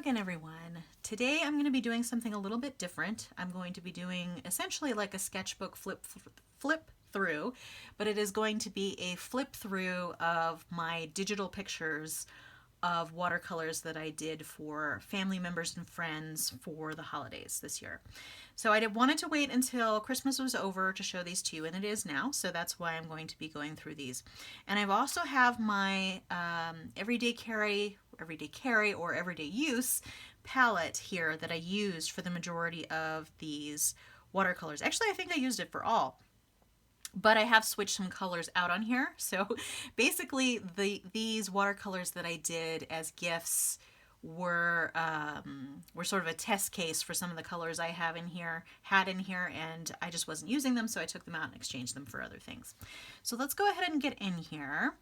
again, everyone. Today I'm going to be doing something a little bit different. I'm going to be doing essentially like a sketchbook flip through, but it is going to be a flip through of my digital pictures of watercolors that I did for family members and friends for the holidays this year. So wanted to wait until Christmas was over to show these to you, and it is now, so that's why I'm going to be going through these. And I've also have my everyday carry or everyday use palette here that I used for the majority of these watercolors. Actually, I think I used it for all, but I have switched some colors out on here. So basically these watercolors that I did as gifts were sort of a test case for some of the colors I had in here, and I just wasn't using them, so I took them out and exchanged them for other things. So let's go ahead and get in here.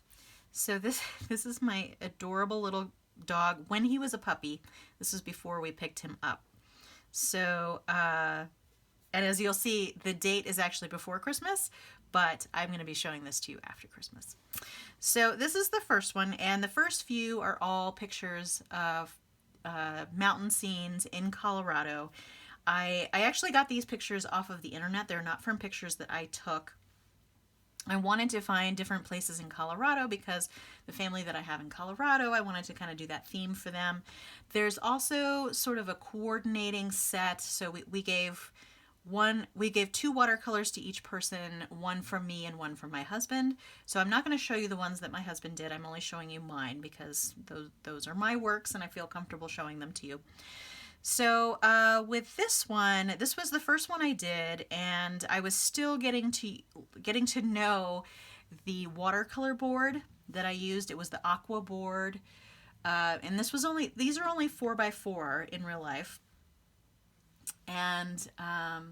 So this is my adorable little dog when he was a puppy. This is before we picked him up. So and as you'll see, the date is actually before Christmas, but I'm going to be showing this to you after Christmas. So this is the first one, and the first few are all pictures of mountain scenes in Colorado. I actually got these pictures off of the internet. They're not from pictures that I took. I wanted to find different places in Colorado because the family that I have in Colorado, I wanted to kind of do that theme for them. There's also sort of a coordinating set, so we gave two watercolors to each person, one from me and one from my husband. So I'm not going to show you the ones that my husband did. I'm only showing you mine because those are my works and I feel comfortable showing them to you. So with this one, this was the first one I did, and I was still getting to know the watercolor board that I used. It was the Aqua board, and these are only 4x4 in real life. And yeah,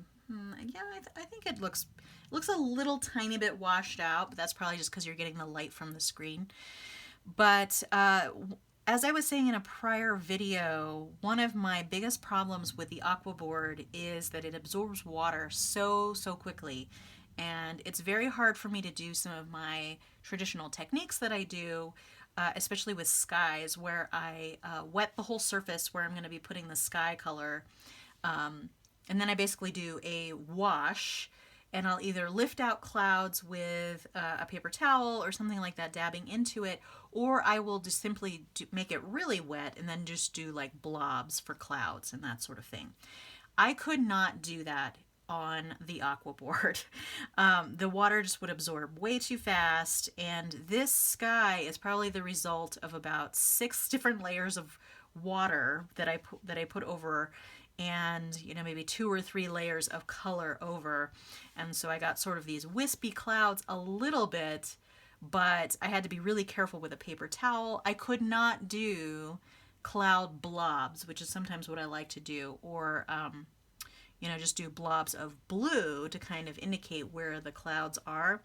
I think it looks a little tiny bit washed out, but that's probably just because you're getting the light from the screen. But as I was saying in a prior video, one of my biggest problems with the Aqua board is that it absorbs water so quickly. And it's very hard for me to do some of my traditional techniques that I do, especially with skies, where I wet the whole surface where I'm going to be putting the sky color. And then I basically do a wash, and I'll either lift out clouds with a paper towel or something like that, dabbing into it, or I will just simply make it really wet and then just do like blobs for clouds and that sort of thing. I could not do that on the Aqua board. The water just would absorb way too fast, and this sky is probably the result of about 6 different layers of water that I put over, and maybe 2 or 3 layers of color over. And so I got sort of these wispy clouds a little bit, but I had to be really careful with a paper towel. I could not do cloud blobs, which is sometimes what I like to do, or just do blobs of blue to kind of indicate where the clouds are.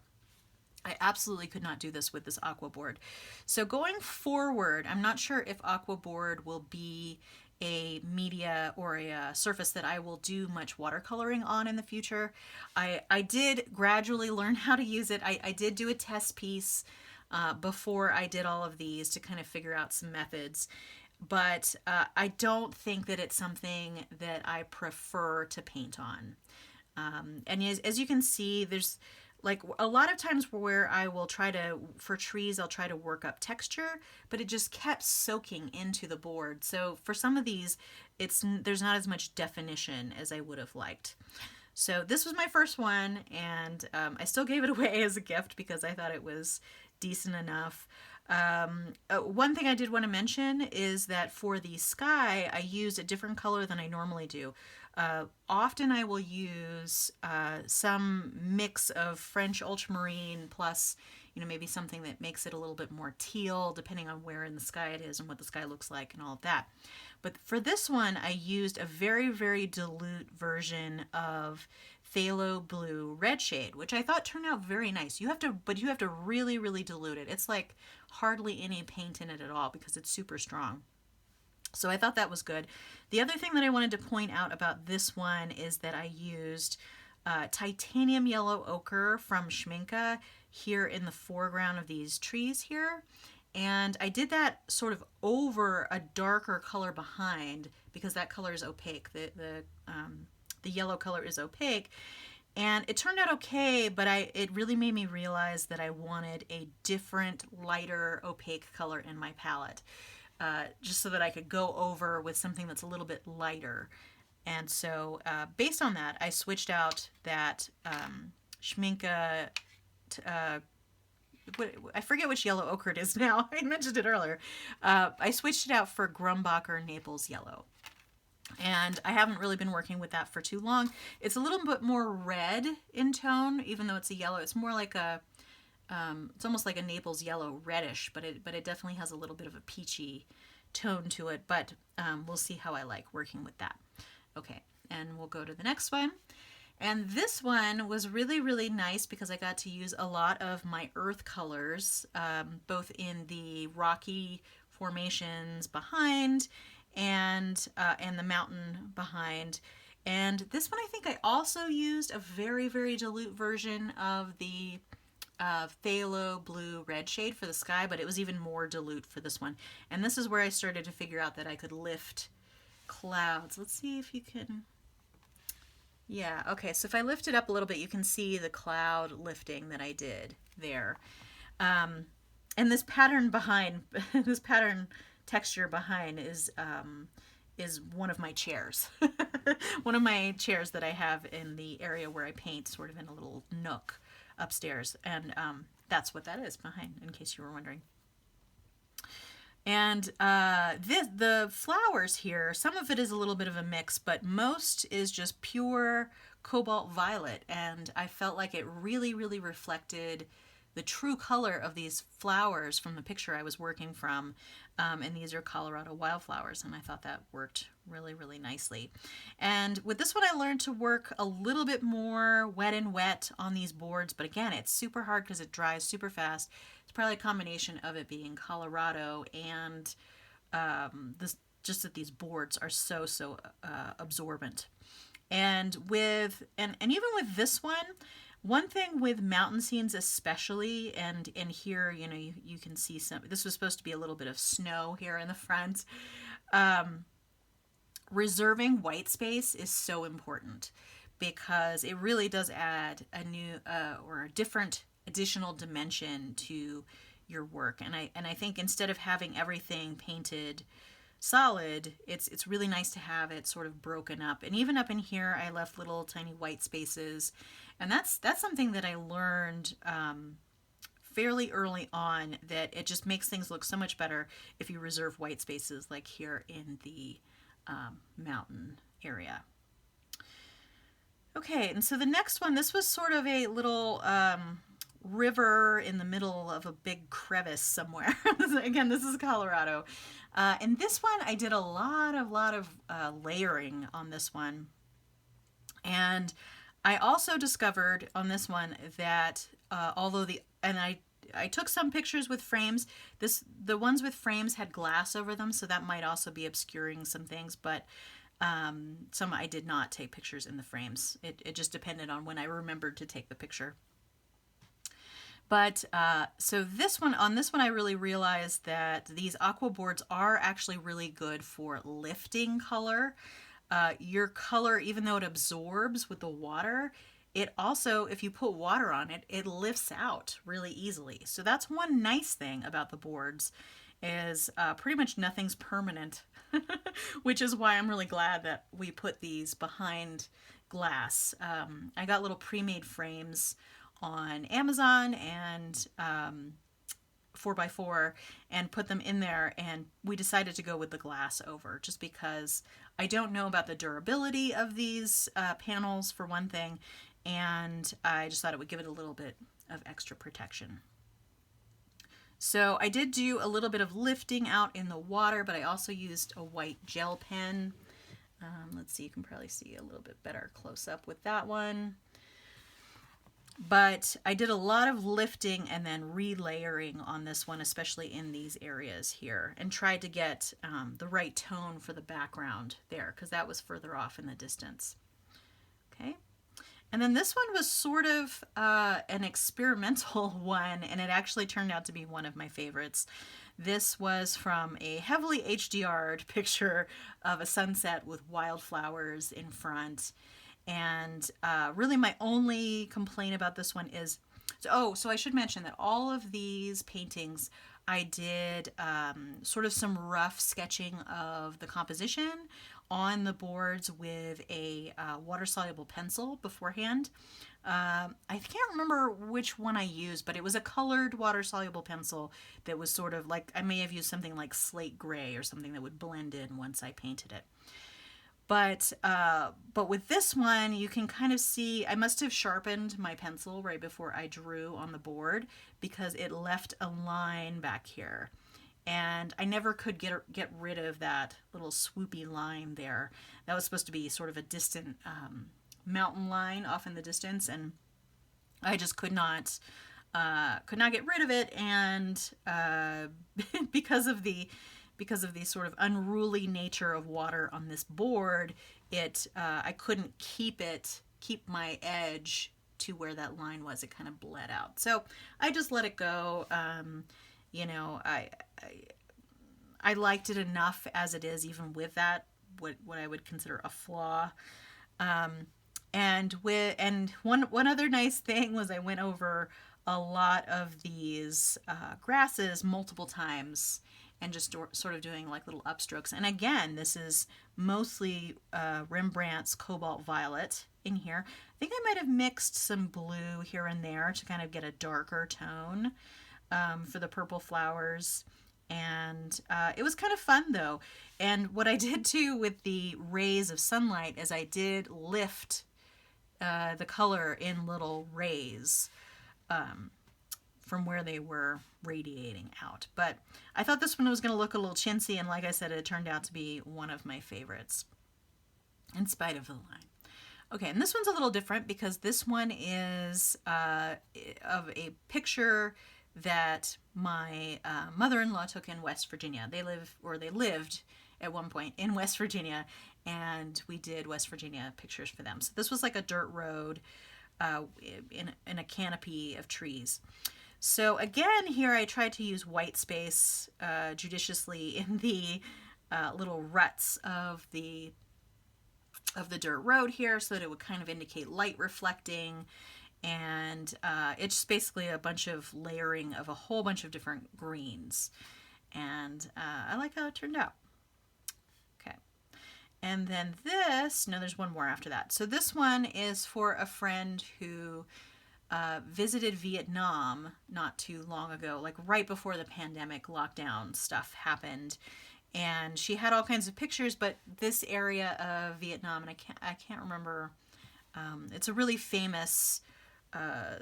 I absolutely could not do this with this Aqua board. So going forward, I'm not sure if Aqua board will be a media or a surface that I will do much watercoloring on in the future. I did gradually learn how to use it. I did do a test piece before I did all of these to kind of figure out some methods, but I don't think that it's something that I prefer to paint on. And as you can see, there's like a lot of times where I will for trees, I'll try to work up texture, but it just kept soaking into the board. So for some of these, there's not as much definition as I would have liked. So this was my first one, and I still gave it away as a gift because I thought it was decent enough. One thing I did want to mention is that for the sky, I used a different color than I normally do. Often I will use some mix of French ultramarine plus, maybe something that makes it a little bit more teal, depending on where in the sky it is and what the sky looks like and all of that. But for this one, I used a very, very dilute version of phthalo blue red shade, which I thought turned out very nice. But you have to really, really dilute it. It's like hardly any paint in it at all because it's super strong. So I thought that was good. The other thing that I wanted to point out about this one is that I used titanium yellow ochre from Schminke here in the foreground of these trees here. And I did that sort of over a darker color behind because that color is opaque. The yellow color is opaque. And it turned out okay, but it really made me realize that I wanted a different, lighter, opaque color in my palette, just so that I could go over with something that's a little bit lighter. And so, based on that, I switched out that Schminke. I forget which yellow ochre it is now. I mentioned it earlier. I switched it out for Grumbacher Naples Yellow. And I haven't really been working with that for too long. It's a little bit more red in tone, even though it's a yellow. It's more like it's almost like a Naples yellow reddish, but it definitely has a little bit of a peachy tone to it. But we'll see how I like working with that. Okay, and we'll go to the next one. And this one was really, really nice because I got to use a lot of my earth colors, both in the rocky formations behind and the mountain behind. And this one, I think I also used a very, very dilute version of the phthalo blue red shade for the sky, but it was even more dilute for this one. And this is where I started to figure out that I could lift clouds. Let's see if you can... Yeah, okay, so if I lift it up a little bit, you can see the cloud lifting that I did there. And this pattern behind, this pattern texture behind is one of my chairs. One of my chairs that I have in the area where I paint, sort of in a little nook upstairs. And that's what that is behind, in case you were wondering. And the flowers here, some of it is a little bit of a mix, but most is just pure cobalt violet. And I felt like it really, really reflected the true color of these flowers from the picture I was working from. And these are Colorado wildflowers, and I thought that worked really, really nicely. And with this one, I learned to work a little bit more wet and wet on these boards, but again, it's super hard because it dries super fast. It's probably a combination of it being Colorado and just that these boards are so absorbent. And even with this one thing with mountain scenes especially, and here, you can see this was supposed to be a little bit of snow here in the front. Reserving white space is so important because it really does add a new or a different additional dimension to your work. And I think instead of having everything painted solid, it's really nice to have it sort of broken up. And even up in here, I left little tiny white spaces. And that's something that I learned fairly early on, that it just makes things look so much better if you reserve white spaces like here in the mountain area. Okay, and so the next one, this was sort of a little river in the middle of a big crevice somewhere. Again, this is Colorado. And this one, I did a lot of layering on this one. And I also discovered on this one that I took some pictures with frames. The ones with frames had glass over them, so that might also be obscuring some things, but some I did not take pictures in the frames. It just depended on when I remembered to take the picture. But so on this one, I really realized that these aqua boards are actually really good for lifting color. Your color, even though it absorbs with the water, it also, if you put water on it, it lifts out really easily. So that's one nice thing about the boards, is pretty much nothing's permanent, which is why I'm really glad that we put these behind glass. I got little pre-made frames on Amazon and 4x4 and put them in there, and we decided to go with the glass over, just because I don't know about the durability of these panels, for one thing, and I just thought it would give it a little bit of extra protection. So I did do a little bit of lifting out in the water, but I also used a white gel pen. Let's see, you can probably see a little bit better close up with that one. But I did a lot of lifting and then relayering on this one, especially in these areas here, and tried to get the right tone for the background there, because that was further off in the distance. Okay. And then this one was sort of an experimental one, and it actually turned out to be one of my favorites. This was from a heavily HDR'd picture of a sunset with wildflowers in front. And really, my only complaint about this one is so I should mention that all of these paintings I did sort of some rough sketching of the composition on the boards with a water soluble pencil beforehand. I can't remember which one I used, but it was a colored water soluble pencil that was sort of like, I may have used something like slate gray or something that would blend in once I painted it. But with this one, you can kind of see I must have sharpened my pencil right before I drew on the board because it left a line back here. And I never could get rid of that little swoopy line there. That was supposed to be sort of a distant mountain line off in the distance, and I just could not get rid of it. And because of the sort of unruly nature of water on this board, I couldn't keep my edge to where that line was. It kind of bled out, so I just let it go. You know, I liked it enough as it is, even with that what I would consider a flaw. And one other nice thing was I went over a lot of these grasses multiple times and just sort of doing like little upstrokes. And again, this is mostly Rembrandt's Cobalt Violet in here. I think I might have mixed some blue here and there to kind of get a darker tone for the purple flowers. And it was kind of fun though. And what I did too with the rays of sunlight is I did lift the color in little rays from where they were radiating out. But I thought this one was going to look a little chintzy, and like I said, it turned out to be one of my favorites in spite of the line. Okay, and this one's a little different because this one is of a picture that my mother-in-law took in West Virginia. They lived at one point in West Virginia, and we did West Virginia pictures for them. So this was like a dirt road in a canopy of trees. So again, here I tried to use white space judiciously in the little ruts of the dirt road here, so that it would kind of indicate light reflecting. And it's just basically a bunch of layering of a whole bunch of different greens. And I like how it turned out. Okay. And then there's one more after that. So this one is for a friend who visited Vietnam not too long ago, like right before the pandemic lockdown stuff happened. And she had all kinds of pictures, but this area of Vietnam, and I can't remember, it's a really famous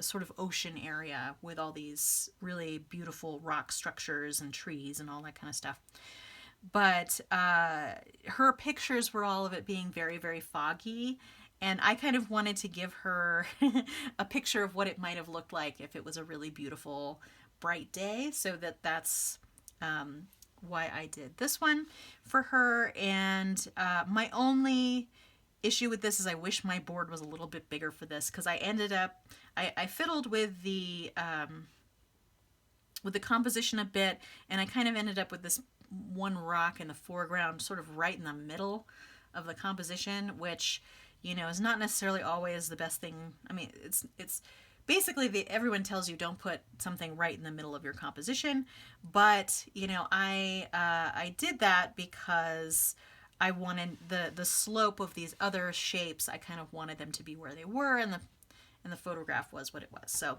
sort of ocean area with all these really beautiful rock structures and trees and all that kind of stuff. But her pictures were all of it being very, very foggy. And I kind of wanted to give her a picture of what it might have looked like if it was a really beautiful, bright day. So that's why I did this one for her. And my only issue with this is I wish my board was a little bit bigger for this, because I ended up, I fiddled with the composition a bit, and I kind of ended up with this one rock in the foreground, sort of right in the middle of the composition, which, you know, is not necessarily always the best thing. I mean, it's basically everyone tells you don't put something right in the middle of your composition, but you know, I did that because I wanted the slope of these other shapes. I kind of wanted them to be where they were, and the photograph was what it was. So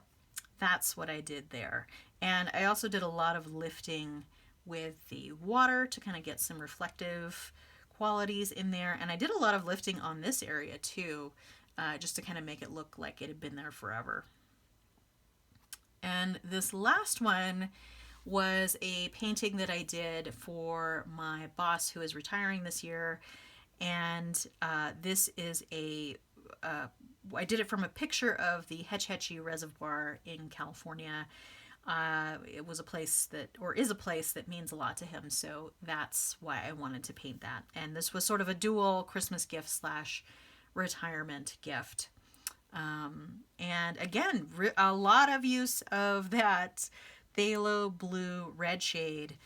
that's what I did there. And I also did a lot of lifting with the water to kind of get some reflective qualities in there. And I did a lot of lifting on this area too, just to kind of make it look like it had been there forever. And this last one was a painting that I did for my boss who is retiring this year. And this is I did it from a picture of the Hetch Hetchy Reservoir in California. It was a place is a place that means a lot to him, so that's why I wanted to paint that. And this was sort of a dual Christmas gift / retirement gift. And again, a lot of use of that phthalo blue red shade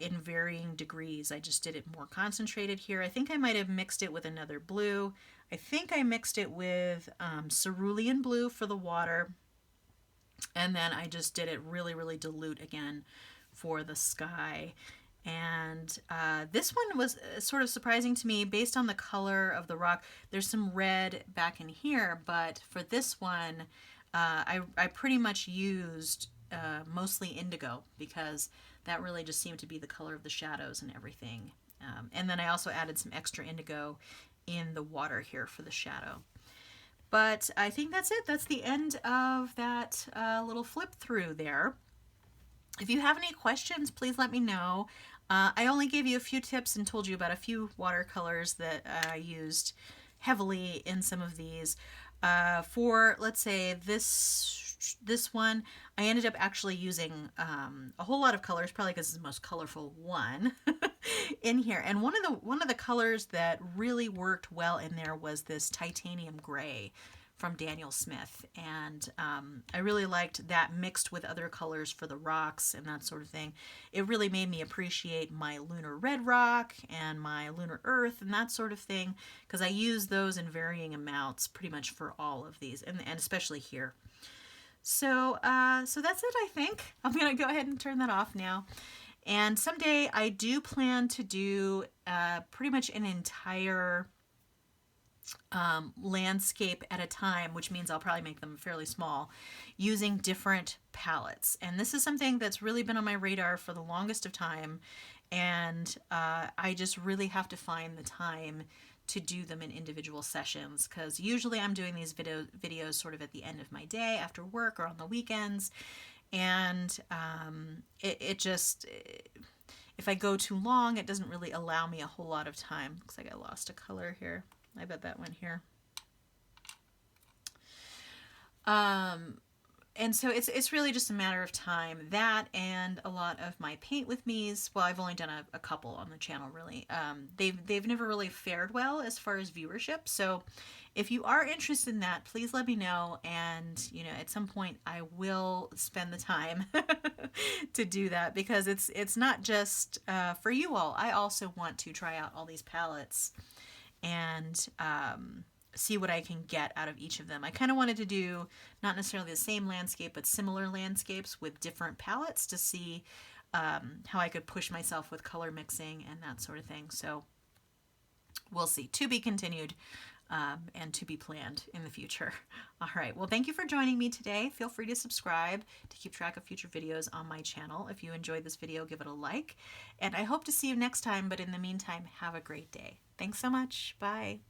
in varying degrees. I just did it more concentrated here. I think I might have mixed it with another blue. I think I mixed it with cerulean blue for the water, and then I just did it really, really dilute again for the sky. And this one was sort of surprising to me based on the color of the rock. There's some red back in here, but for this one, I pretty much used mostly indigo because that really just seemed to be the color of the shadows and everything. And then I also added some extra indigo in the water here for the shadow. But I think that's it. That's the end of that little flip through there. If you have any questions, please let me know. I only gave you a few tips and told you about a few watercolors that I used heavily in some of these. For, let's say, this one, I ended up actually using a whole lot of colors, probably because it's the most colorful one in here. And one of the colors that really worked well in there was this titanium gray from Daniel Smith, and I really liked that mixed with other colors for the rocks and that sort of thing. It really made me appreciate my lunar red rock and my lunar earth and that sort of thing, because I use those in varying amounts pretty much for all of these, and especially here. So so that's it, I think. I'm gonna go ahead and turn that off now. And someday I do plan to do pretty much an entire landscape at a time, which means I'll probably make them fairly small, using different palettes. And this is something that's really been on my radar for the longest of time, and I just really have to find the time to do them in individual sessions, because usually I'm doing these videos sort of at the end of my day after work or on the weekends, and it just, if I go too long, it doesn't really allow me a whole lot of time. Looks like I lost a color here. I bet that went here. And so it's really just a matter of time. That and a lot of my paint with me's. Well, I've only done a couple on the channel, really. They've never really fared well as far as viewership. So if you are interested in that, please let me know. And at some point I will spend the time to do that, because it's not just for you all. I also want to try out all these palettes and see what I can get out of each of them. I kind of wanted to do not necessarily the same landscape, but similar landscapes with different palettes to see how I could push myself with color mixing and that sort of thing. So we'll see. To be continued and to be planned in the future. All right. Well, thank you for joining me today. Feel free to subscribe to keep track of future videos on my channel. If you enjoyed this video, give it a like. And I hope to see you next time. But in the meantime, have a great day. Thanks so much. Bye.